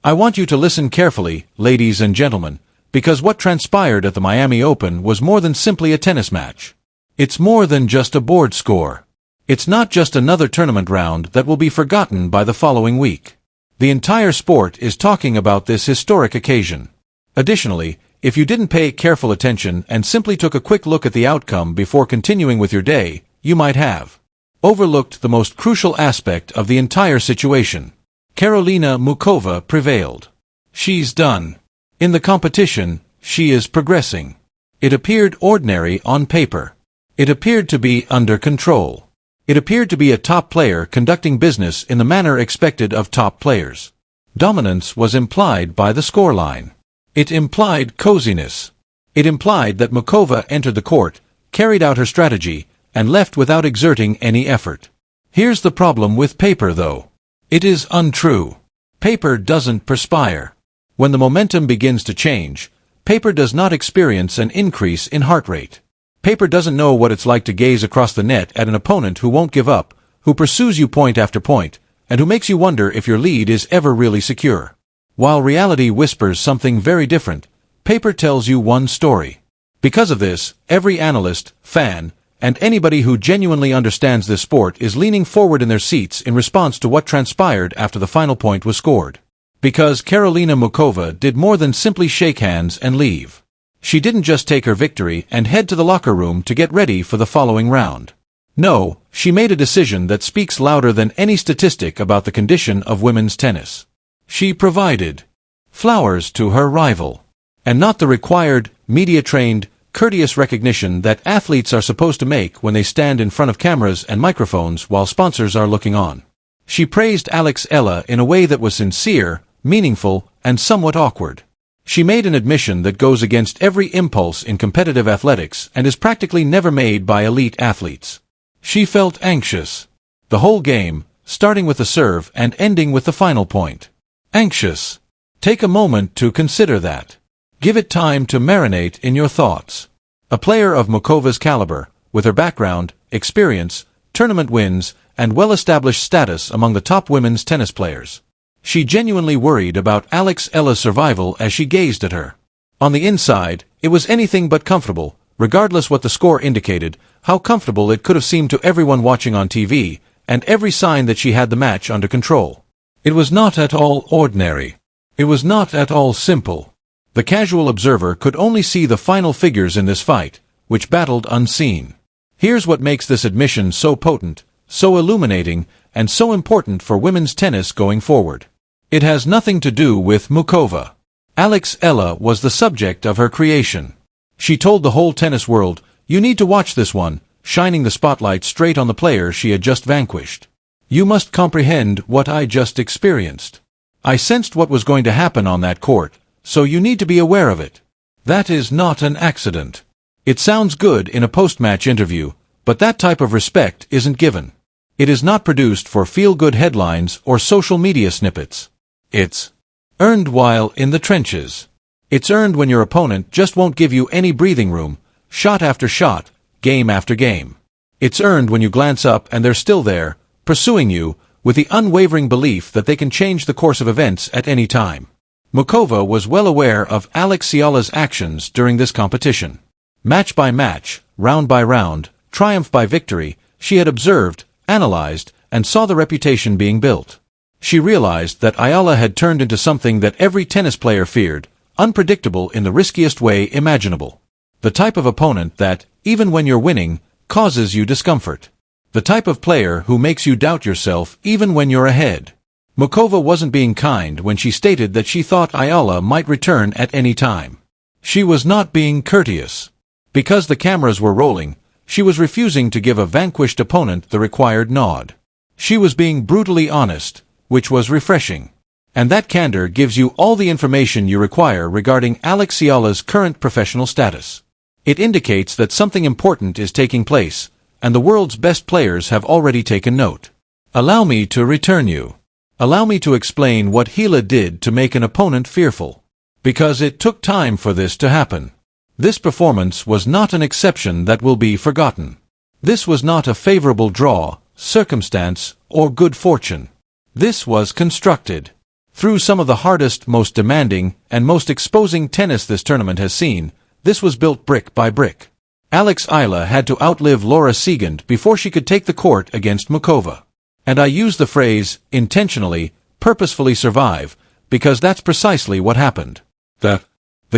I want you to listen carefully, ladies and gentlemen, because what transpired at the Miami Open was more than simply a tennis match. It's more than just a board score. It's not just another tournament round that will be forgotten by the following week. The entire sport is talking about this historic occasion. Additionally, if you didn't pay careful attention and simply took a quick look at the outcome before continuing with your day, you might have overlooked the most crucial aspect of the entire situation. Karolina Muchova prevailed. She's done. In the competition, she is progressing. It appeared ordinary on paper. It appeared to be under control. It appeared to be a top player conducting business in the manner expected of top players. Dominance was implied by the scoreline. It implied coziness. It implied that Muchova entered the court, carried out her strategy, and left without exerting any effort. Here's the problem with paper, though. It is untrue. Paper doesn't perspire. When the momentum begins to change, paper does not experience an increase in heart rate. Paper doesn't know what it's like to gaze across the net at an opponent who won't give up, who pursues you point after point, and who makes you wonder if your lead is ever really secure. While reality whispers something very different, paper tells you one story. Because of this, every analyst, fan, and anybody who genuinely understands this sport is leaning forward in their seats in response to what transpired after the final point was scored. Because Karolina Muchova did more than simply shake hands and leave. She didn't just take her victory and head to the locker room to get ready for the following round. No, she made a decision that speaks louder than any statistic about the condition of women's tennis. She provided flowers to her rival, and not the required, media-trained, courteous recognition that athletes are supposed to make when they stand in front of cameras and microphones while sponsors are looking on. She praised Alex Eala in a way that was sincere, meaningful, and somewhat awkward. She made an admission that goes against every impulse in competitive athletics and is practically never made by elite athletes. She felt anxious. The whole game, starting with the serve and ending with the final point. Anxious. Take a moment to consider that. Give it time to marinate in your thoughts. A player of Muchova's caliber, with her background, experience, tournament wins, and well-established status among the top women's tennis players. She genuinely worried about Alex Eala's survival as she gazed at her. On the inside, it was anything but comfortable, regardless what the score indicated, how comfortable it could have seemed to everyone watching on TV, and every sign that she had the match under control. It was not at all ordinary. It was not at all simple. The casual observer could only see the final figures in this fight, which battled unseen. Here's what makes this admission so potent, so illuminating, and so important for women's tennis going forward. It has nothing to do with Muchova. Alex Eala was the subject of her creation. She told the whole tennis world, "You need to watch this one," shining the spotlight straight on the player she had just vanquished. "You must comprehend what I just experienced. I sensed what was going to happen on that court, so you need to be aware of it. That is not an accident." It sounds good in a post-match interview, but that type of respect isn't given. It is not produced for feel-good headlines or social media snippets. It's earned while in the trenches. It's earned when your opponent just won't give you any breathing room, shot after shot, game after game. It's earned when you glance up and they're still there, pursuing you, with the unwavering belief that they can change the course of events at any time. Muchova was well aware of Alex Eala's actions during this competition. Match by match, round by round, triumph by victory, she had observed, analyzed, and saw the reputation being built. She realized that Eala had turned into something that every tennis player feared, unpredictable in the riskiest way imaginable. The type of opponent that, even when you're winning, causes you discomfort. The type of player who makes you doubt yourself even when you're ahead. Muchova wasn't being kind when she stated that she thought Eala might return at any time. She was not being courteous. Because the cameras were rolling, she was refusing to give a vanquished opponent the required nod. She was being brutally honest, which was refreshing. And that candor gives you all the information you require regarding Alex Eala's current professional status. It indicates that something important is taking place, and the world's best players have already taken note. Allow me to return you. Allow me to explain what Eala did to make an opponent fearful. Because it took time for this to happen. This performance was not an exception that will be forgotten. This was not a favorable draw, circumstance, or good fortune. This was constructed. Through some of the hardest, most demanding, and most exposing tennis this tournament has seen, this was built brick by brick. Alex Eala had to outlive Laura Siegemund before she could take the court against Muchova. And I use the phrase, intentionally, purposefully survive, because that's precisely what happened. The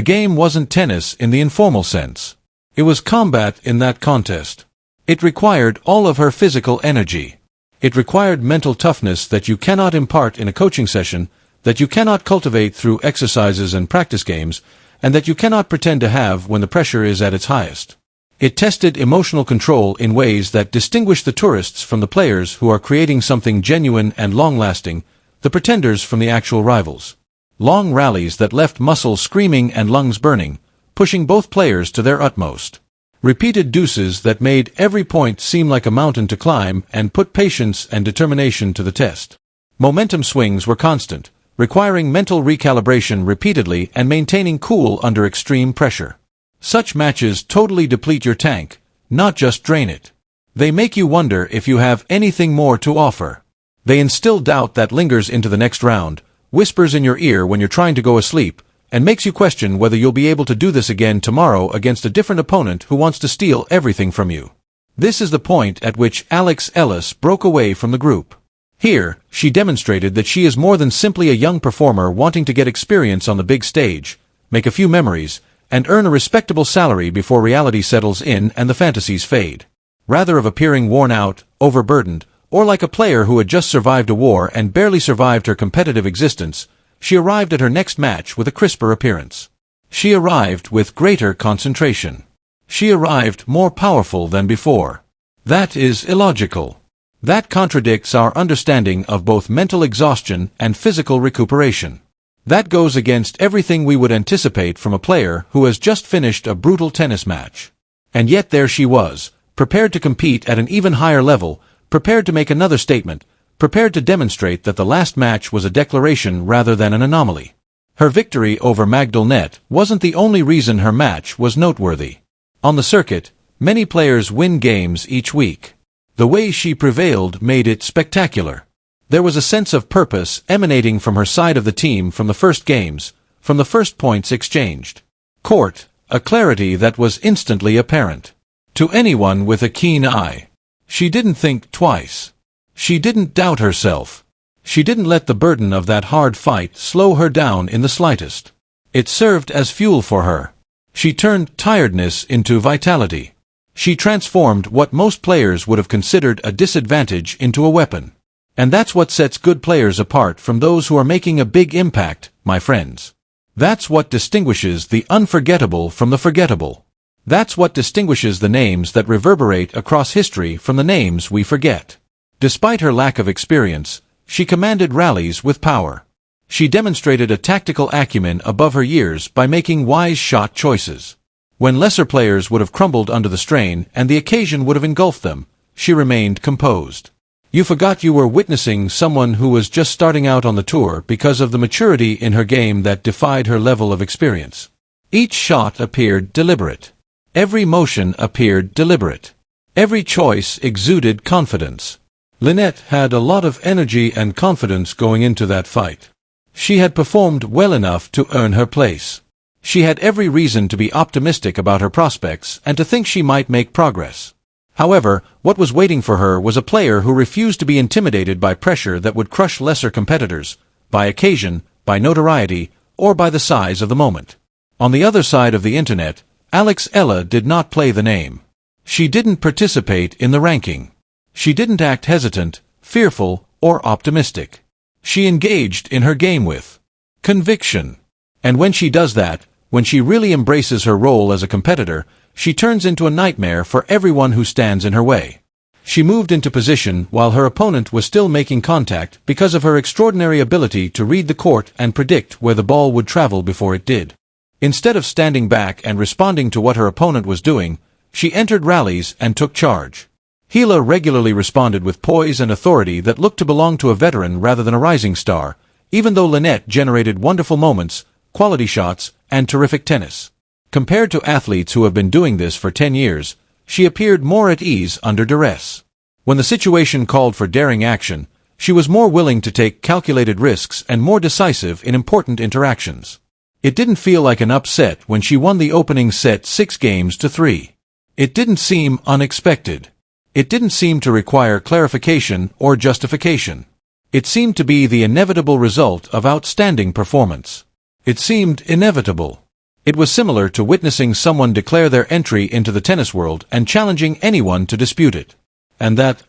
game wasn't tennis in the informal sense. It was combat in that contest. It required all of her physical energy. It required mental toughness that you cannot impart in a coaching session, that you cannot cultivate through exercises and practice games, and that you cannot pretend to have when the pressure is at its highest. It tested emotional control in ways that distinguish the tourists from the players who are creating something genuine and long-lasting, the pretenders from the actual rivals. Long rallies that left muscles screaming and lungs burning, pushing both players to their utmost. Repeated deuces that made every point seem like a mountain to climb and put patience and determination to the test. Momentum swings were constant, requiring mental recalibration repeatedly and maintaining cool under extreme pressure. Such matches totally deplete your tank, not just drain it. They make you wonder if you have anything more to offer. They instill doubt that lingers into the next round, whispers in your ear when you're trying to go asleep, and makes you question whether you'll be able to do this again tomorrow against a different opponent who wants to steal everything from you. This is the point at which Alex Eala broke away from the group. Here, she demonstrated that she is more than simply a young performer wanting to get experience on the big stage, make a few memories, and earn a respectable salary before reality settles in and the fantasies fade. Rather of appearing worn out, overburdened, or like a player who had just survived a war and barely survived her competitive existence, she arrived at her next match with a crisper appearance. She arrived with greater concentration. She arrived more powerful than before. That is illogical. That contradicts our understanding of both mental exhaustion and physical recuperation. That goes against everything we would anticipate from a player who has just finished a brutal tennis match. And yet there she was, prepared to compete at an even higher level, prepared to make another statement, prepared to demonstrate that the last match was a declaration rather than an anomaly. Her victory over Magdalene wasn't the only reason her match was noteworthy. On the circuit, many players win games each week. The way she prevailed made it spectacular. There was a sense of purpose emanating from her side of the team from the first games, from the first points exchanged. Court, a clarity that was instantly apparent. To anyone with a keen eye. She didn't think twice. She didn't doubt herself. She didn't let the burden of that hard fight slow her down in the slightest. It served as fuel for her. She turned tiredness into vitality. She transformed what most players would have considered a disadvantage into a weapon. And that's what sets good players apart from those who are making a big impact, my friends. That's what distinguishes the unforgettable from the forgettable. That's what distinguishes the names that reverberate across history from the names we forget. Despite her lack of experience, she commanded rallies with power. She demonstrated a tactical acumen above her years by making wise shot choices. When lesser players would have crumbled under the strain and the occasion would have engulfed them, she remained composed. You forgot you were witnessing someone who was just starting out on the tour because of the maturity in her game that defied her level of experience. Each shot appeared deliberate. Every motion appeared deliberate. Every choice exuded confidence. Lynette had a lot of energy and confidence going into that fight. She had performed well enough to earn her place. She had every reason to be optimistic about her prospects and to think she might make progress. However, what was waiting for her was a player who refused to be intimidated by pressure that would crush lesser competitors, by occasion, by notoriety, or by the size of the moment. On the other side of the internet, Alex Eala did not play the name. She didn't participate in the ranking. She didn't act hesitant, fearful, or optimistic. She engaged in her game with conviction. And when she does that, when she really embraces her role as a competitor, she turns into a nightmare for everyone who stands in her way. She moved into position while her opponent was still making contact because of her extraordinary ability to read the court and predict where the ball would travel before it did. Instead of standing back and responding to what her opponent was doing, she entered rallies and took charge. Eala regularly responded with poise and authority that looked to belong to a veteran rather than a rising star, even though Lynette generated wonderful moments, quality shots, and terrific tennis. Compared to athletes who have been doing this for 10 years, she appeared more at ease under duress. When the situation called for daring action, She was more willing to take calculated risks and more decisive in important interactions. It didn't feel like an upset when she won the opening set 6-3. It didn't seem unexpected. It didn't seem to require clarification or justification. It seemed to be the inevitable result of outstanding performance. It seemed inevitable. It was similar to witnessing someone declare their entry into the tennis world and challenging anyone to dispute it. And that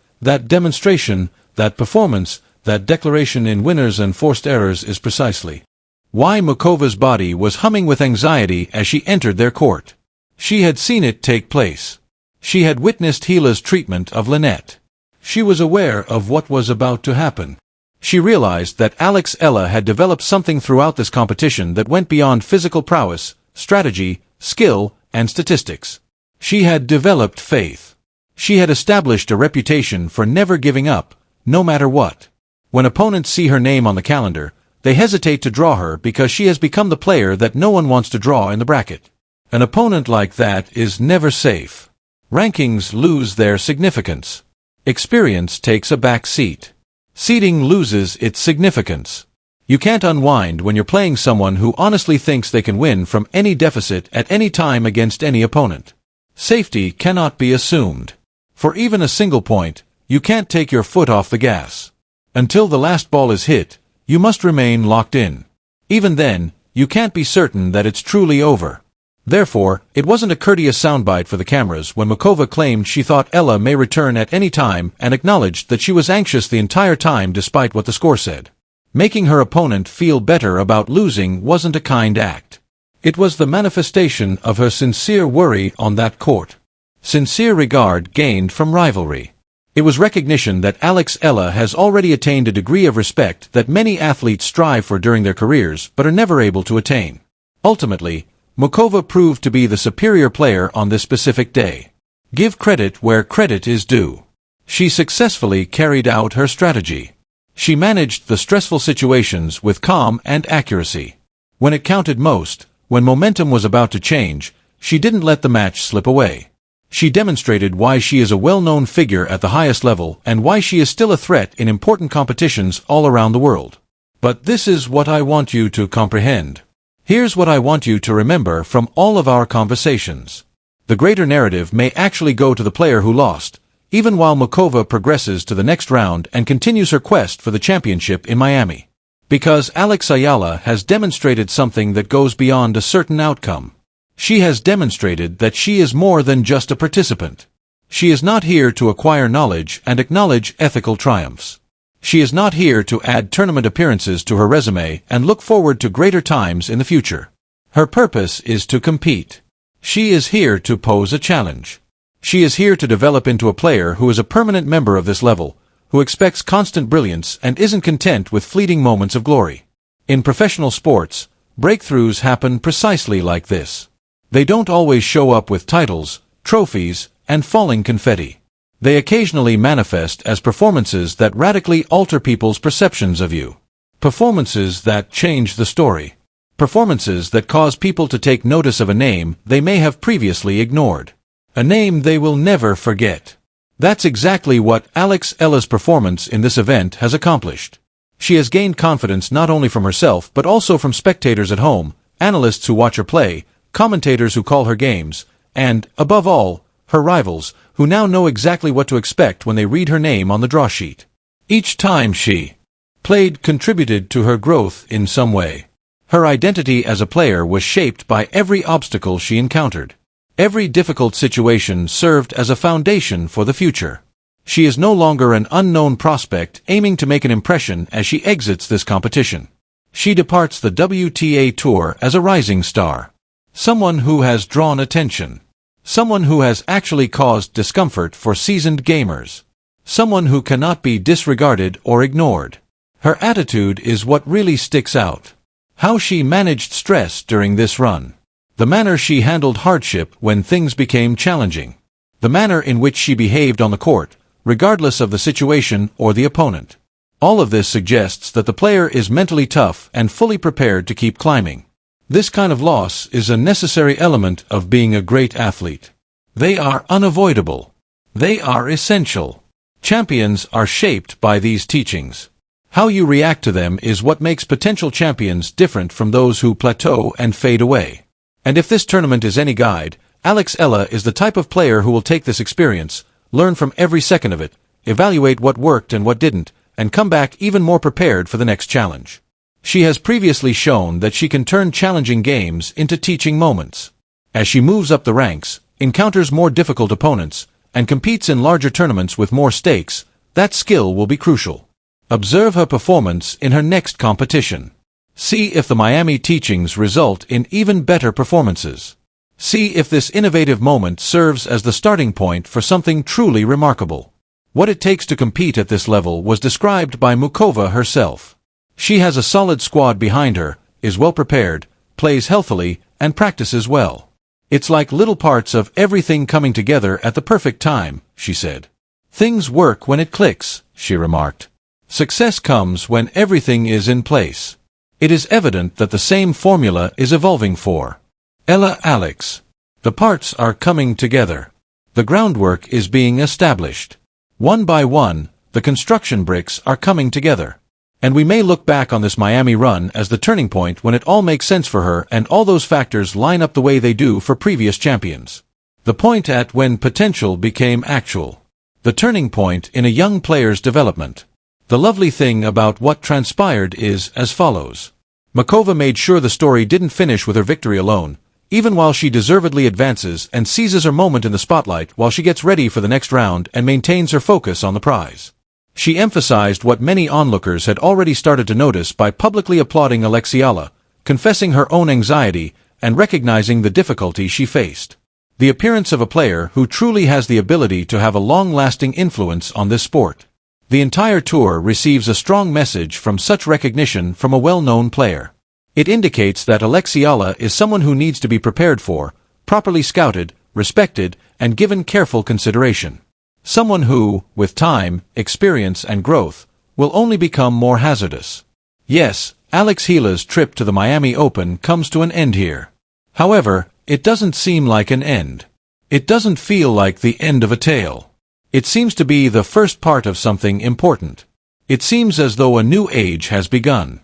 demonstration, that performance, that declaration in winners and forced errors is precisely why Muchova's body was humming with anxiety as she entered their court. She had seen it take place. She had witnessed Eala's treatment of Lynette. She was aware of what was about to happen. She realized that Alex Eala had developed something throughout this competition that went beyond physical prowess, strategy, skill, and statistics. She had developed faith. She had established a reputation for never giving up, no matter what. When opponents see her name on the calendar, they hesitate to draw her because she has become the player that no one wants to draw in the bracket. An opponent like that is never safe. Rankings lose their significance. Experience takes a back seat. Seeding loses its significance. You can't unwind when you're playing someone who honestly thinks they can win from any deficit at any time against any opponent. Safety cannot be assumed. For even a single point, you can't take your foot off the gas. Until the last ball is hit, you must remain locked in. Even then, you can't be certain that it's truly over. Therefore, it wasn't a courteous soundbite for the cameras when Muchova claimed she thought Eala may return at any time and acknowledged that she was anxious the entire time despite what the score said. Making her opponent feel better about losing wasn't a kind act. It was the manifestation of her sincere worry on that court. Sincere regard gained from rivalry. It was recognition that Alex Eala has already attained a degree of respect that many athletes strive for during their careers but are never able to attain. Ultimately, Muchova proved to be the superior player on this specific day. Give credit where credit is due. She successfully carried out her strategy. She managed the stressful situations with calm and accuracy. When it counted most, when momentum was about to change, she didn't let the match slip away. She demonstrated why she is a well-known figure at the highest level and why she is still a threat in important competitions all around the world. But this is what I want you to comprehend. Here's what I want you to remember from all of our conversations. The greater narrative may actually go to the player who lost, even while Muchova progresses to the next round and continues her quest for the championship in Miami. Because Alex Eala has demonstrated something that goes beyond a certain outcome. She has demonstrated that she is more than just a participant. She is not here to acquire knowledge and acknowledge ethical triumphs. She is not here to add tournament appearances to her resume and look forward to greater times in the future. Her purpose is to compete. She is here to pose a challenge. She is here to develop into a player who is a permanent member of this level, who expects constant brilliance and isn't content with fleeting moments of glory. In professional sports, breakthroughs happen precisely like this. They don't always show up with titles, trophies, and falling confetti. They occasionally manifest as performances that radically alter people's perceptions of you. Performances that change the story. Performances that cause people to take notice of a name they may have previously ignored. A name they will never forget. That's exactly what Alex Eala's performance in this event has accomplished. She has gained confidence not only from herself but also from spectators at home, analysts who watch her play, commentators who call her games, and, above all, her rivals, who now know exactly what to expect when they read her name on the draw sheet. Each time she played contributed to her growth in some way. Her identity as a player was shaped by every obstacle she encountered. Every difficult situation served as a foundation for the future. She is no longer an unknown prospect aiming to make an impression as she exits this competition. She departs the WTA Tour as a rising star. Someone who has drawn attention. Someone who has actually caused discomfort for seasoned gamers. Someone who cannot be disregarded or ignored. Her attitude is what really sticks out. How she managed stress during this run. The manner she handled hardship when things became challenging. The manner in which she behaved on the court, regardless of the situation or the opponent. All of this suggests that the player is mentally tough and fully prepared to keep climbing. This kind of loss is a necessary element of being a great athlete. They are unavoidable. They are essential. Champions are shaped by these teachings. How you react to them is what makes potential champions different from those who plateau and fade away. And if this tournament is any guide, Alex Eala is the type of player who will take this experience, learn from every second of it, evaluate what worked and what didn't, and come back even more prepared for the next challenge. She has previously shown that she can turn challenging games into teaching moments. As she moves up the ranks, encounters more difficult opponents, and competes in larger tournaments with more stakes, that skill will be crucial. Observe her performance in her next competition. See if the Miami teachings result in even better performances. See if this innovative moment serves as the starting point for something truly remarkable. What it takes to compete at this level was described by Muchova herself. She has a solid squad behind her, is well prepared, plays healthily, and practices well. It's like little parts of everything coming together at the perfect time, she said. Things work when it clicks, she remarked. Success comes when everything is in place. It is evident that the same formula is evolving for Eala Alex. The parts are coming together. The groundwork is being established. One by one, the construction bricks are coming together. And we may look back on this Miami run as the turning point when it all makes sense for her and all those factors line up the way they do for previous champions. The point at when potential became actual. The turning point in a young player's development. The lovely thing about what transpired is as follows. Muchova made sure the story didn't finish with her victory alone, even while she deservedly advances and seizes her moment in the spotlight while she gets ready for the next round and maintains her focus on the prize. She emphasized what many onlookers had already started to notice by publicly applauding Alex Eala, confessing her own anxiety, and recognizing the difficulty she faced. The appearance of a player who truly has the ability to have a long-lasting influence on this sport. The entire tour receives a strong message from such recognition from a well-known player. It indicates that Alex Eala is someone who needs to be prepared for, properly scouted, respected, and given careful consideration. Someone who, with time, experience, and growth, will only become more hazardous. Yes, Alex Eala's trip to the Miami Open comes to an end here. However, it doesn't seem like an end. It doesn't feel like the end of a tale. It seems to be the first part of something important. It seems as though a new age has begun,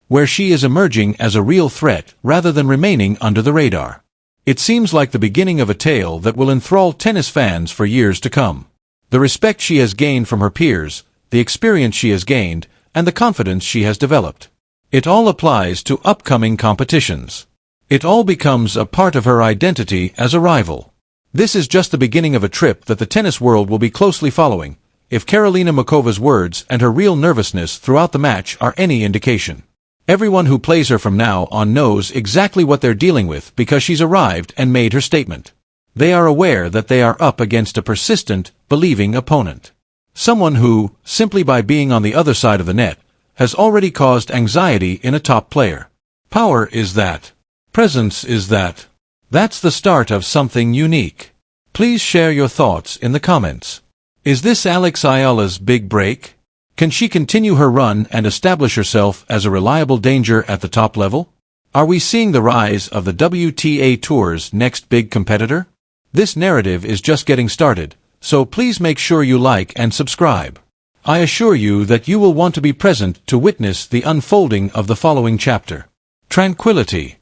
where she is emerging as a real threat rather than remaining under the radar. It seems like the beginning of a tale that will enthrall tennis fans for years to come. The respect she has gained from her peers, the experience she has gained, and the confidence she has developed. It all applies to upcoming competitions. It all becomes a part of her identity as a rival. This is just the beginning of a trip that the tennis world will be closely following, if Karolina Muchova's words and her real nervousness throughout the match are any indication. Everyone who plays her from now on knows exactly what they're dealing with because she's arrived and made her statement. They are aware that they are up against a persistent, believing opponent. Someone who, simply by being on the other side of the net, has already caused anxiety in a top player. Power is that. Presence is that. That's the start of something unique. Please share your thoughts in the comments. Is this Alex Eala's big break? Can she continue her run and establish herself as a reliable danger at the top level? Are we seeing the rise of the WTA Tour's next big competitor? This narrative is just getting started, so please make sure you like and subscribe. I assure you that you will want to be present to witness the unfolding of the following chapter. Tranquility.